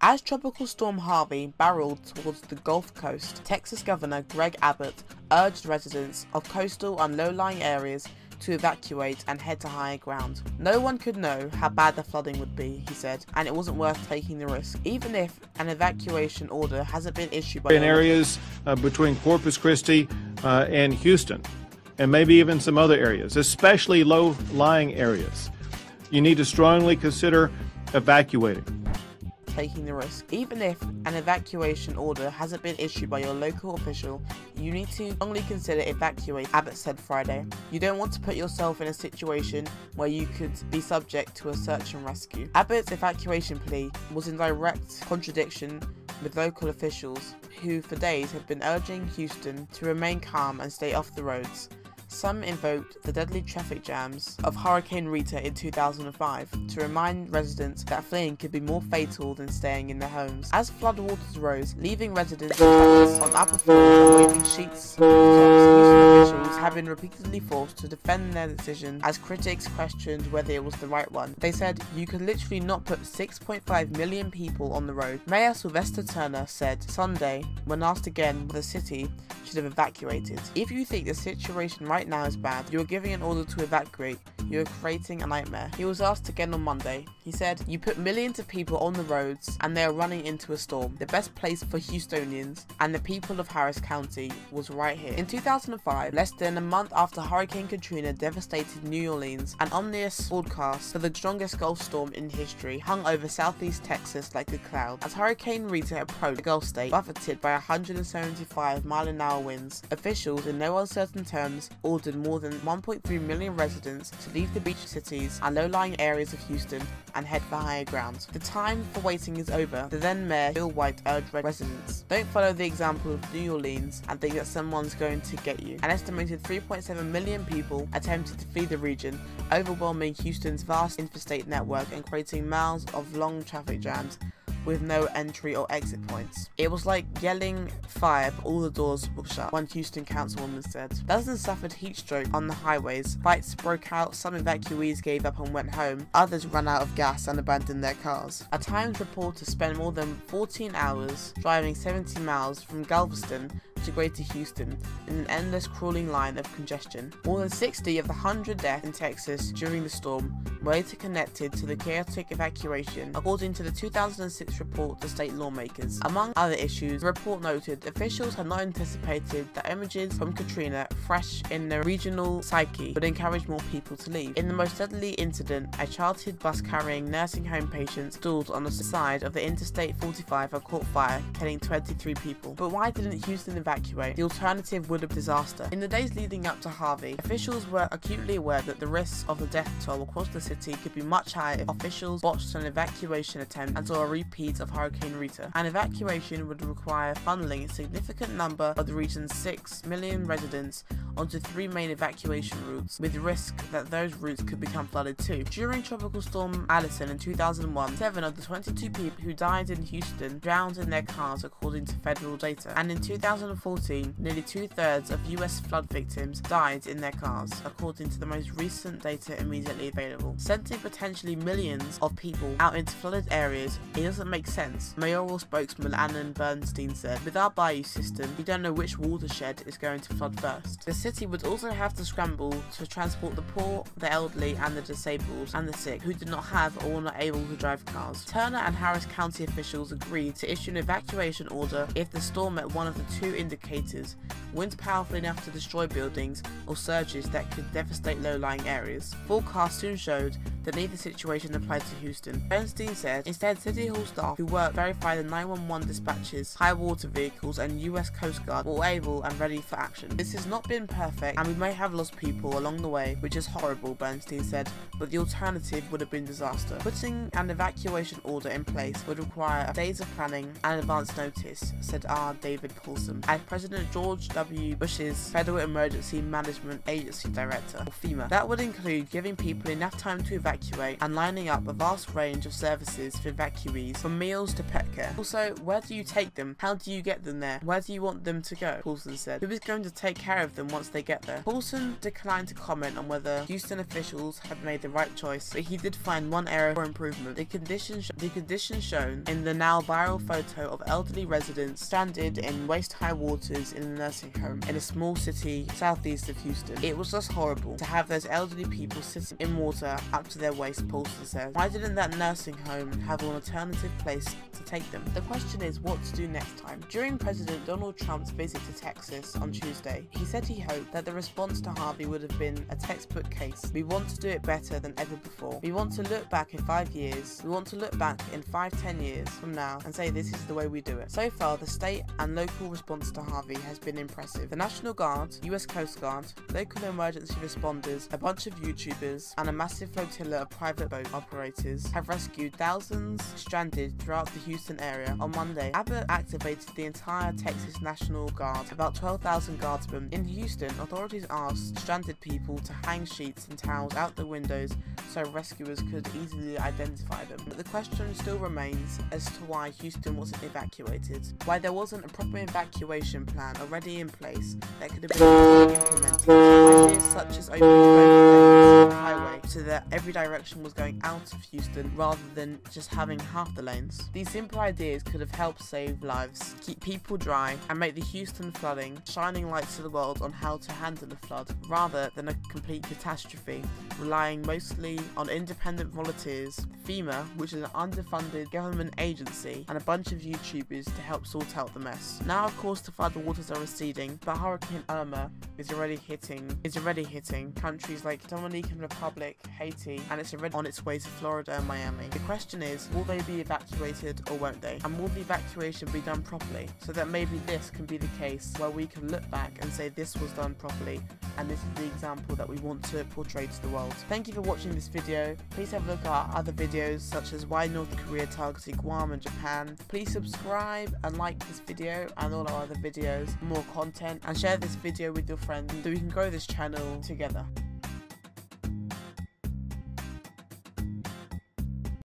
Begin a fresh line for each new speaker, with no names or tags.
As Tropical Storm Harvey barreled towards the Gulf Coast, Texas Governor Greg Abbott urged residents of coastal and low-lying areas to evacuate and head to higher ground. No one could know how bad the flooding would be, he said, and it wasn't worth taking the risk, even if an evacuation order hasn't been issued by
areas between Corpus Christi and Houston, and maybe even some other areas, especially low-lying areas. You need to strongly consider evacuating.
Taking the risk. Even if an evacuation order hasn't been issued by your local official, you need to strongly consider evacuating, Abbott said Friday. You don't want to put yourself in a situation where you could be subject to a search and rescue. Abbott's evacuation plea was in direct contradiction with local officials who for days have been urging Houston to remain calm and stay off the roads. Some invoked the deadly traffic jams of Hurricane Rita in 2005 to remind residents that fleeing could be more fatal than staying in their homes. As floodwaters rose, leaving residents on upper floors and waving sheets, Houston officials have been repeatedly forced to defend their decision as critics questioned whether it was the right one. They said, "You could literally not put 6.5 million people on the road." Mayor Sylvester Turner said Sunday, when asked again whether the city should have evacuated, "If you think the situation right now is bad, you are giving an order to evacuate. You are creating a nightmare." He was asked again on Monday. He said, "You put millions of people on the roads and they are running into a storm. The best place for Houstonians and the people of Harris County was right here." In 2005, less than a month after Hurricane Katrina devastated New Orleans, an ominous forecast for the strongest Gulf storm in history hung over southeast Texas like a cloud. As Hurricane Rita approached the Gulf state, buffeted by 175-mile-an-hour winds, officials in no uncertain terms ordered more than 1.3 million residents to leave the beach cities and low-lying areas of Houston and head for higher ground. The time for waiting is over, the then Mayor Bill White urged residents. Don't follow the example of New Orleans and think that someone's going to get you. An estimated 3.7 million people attempted to flee the region, overwhelming Houston's vast interstate network and creating miles of long traffic jams with no entry or exit points. "It was like yelling fire, but all the doors were shut," one Houston councilwoman said. Dozens suffered heat stroke on the highways. Fights broke out, some evacuees gave up and went home, others ran out of gas and abandoned their cars. A Times reporter spent more than 14 hours driving 70 miles from Galveston to Greater Houston in an endless crawling line of congestion. More than 60 of the 100 deaths in Texas during the storm were later connected to the chaotic evacuation, according to the 2006 report to state lawmakers. Among other issues, the report noted officials had not anticipated that images from Katrina, fresh in the regional psyche, would encourage more people to leave. In the most deadly incident, a chartered bus carrying nursing home patients stalled on the side of the Interstate 45 and caught fire, killing 23 people. But why didn't Houston evacuate? The alternative would have been disaster. In the days leading up to Harvey, officials were acutely aware that the risks of the death toll across the city could be much higher if officials botched an evacuation attempt and saw a repeat of Hurricane Rita. An evacuation would require funneling a significant number of the region's 6 million residents onto 3 main evacuation routes, with the risk that those routes could become flooded too. During Tropical Storm Allison in 2001, 7 of the 22 people who died in Houston drowned in their cars according to federal data, and in 2014, nearly 2/3 of US flood victims died in their cars, according to the most recent data immediately available. Sending potentially millions of people out into flooded areas, it doesn't make sense, mayoral spokesman Annan Bernstein said. "With our bayou system, we don't know which watershed is going to flood first." The city would also have to scramble to transport the poor, the elderly, and the disabled, and the sick, who did not have or were not able to drive cars. Turner and Harris County officials agreed to issue an evacuation order if the storm met one of the 2 indicators: winds powerful enough to destroy buildings, or surges that could devastate low-lying areas. Forecasts soon showed that neither situation applied to Houston. Bernstein said, instead, City Hall staff who worked verify the 911 dispatches, high water vehicles, and US Coast Guard were able and ready for action. "This has not been perfect, and we may have lost people along the way, which is horrible," Bernstein said, "but the alternative would have been disaster. Putting an evacuation order in place would require days of planning and advance notice," said R. David Paulson, as President George W. Bush's Federal Emergency Management Agency Director, or FEMA. That would include giving people enough time to evacuate and lining up a vast range of services for evacuees, from meals to pet care. "Also, where do you take them? How do you get them there? Where do you want them to go?" Paulson said. "Who is going to take care of them once once they get there. Paulson declined to comment on whether Houston officials had made the right choice, but he did find one area for improvement. The conditions shown in the now viral photo of elderly residents stranded in waist-high waters in a nursing home in a small city southeast of Houston. It was just horrible to have those elderly people sitting in water up to their waist, Paulson says. Why didn't that nursing home have an alternative place to take them? The question is what to do next time. During President Donald Trump's visit to Texas on Tuesday, he said he hoped that the response to Harvey would have been a textbook case. We want to do it better than ever before. We want to look back in 5 years. We want to look back in 5-10 years from now and say this is the way we do it. So far, the state and local response to Harvey has been impressive. The National Guard, US Coast Guard, local emergency responders, a bunch of YouTubers, and a massive flotilla of private boat operators have rescued thousands stranded throughout the Houston area. On Monday, Abbott activated the entire Texas National Guard, about 12,000 guardsmen. In Houston, authorities asked stranded people to hang sheets and towels out the windows so rescuers could easily identify them. But the question still remains as to why Houston wasn't evacuated, why there wasn't a proper evacuation plan already in place that could have been implemented. Ideas such as opening both lanes of the highway so that every direction was going out of Houston rather than just having half the lanes. These simple ideas could have helped save lives, keep people dry, and make the Houston flooding shining lights to the world on how to handle a flood, rather than a complete catastrophe, relying mostly on independent volunteers, FEMA, which is an underfunded government agency, and a bunch of YouTubers to help sort out the mess. Now, of course, the flood waters are receding, but Hurricane Irma is already hitting countries like Dominican Republic, Haiti, and it's already on its way to Florida and Miami. The question is, will they be evacuated or won't they? And will the evacuation be done properly, so that maybe this can be the case where we can look back and say this was done properly, and this is the example that we want to portray to the world. Thank you for watching this video. Please have a look at our other videos such as why North Korea targeted Guam and Japan. Please subscribe and like this video and all our other videos for more content, and share this video with your friends so we can grow this channel together.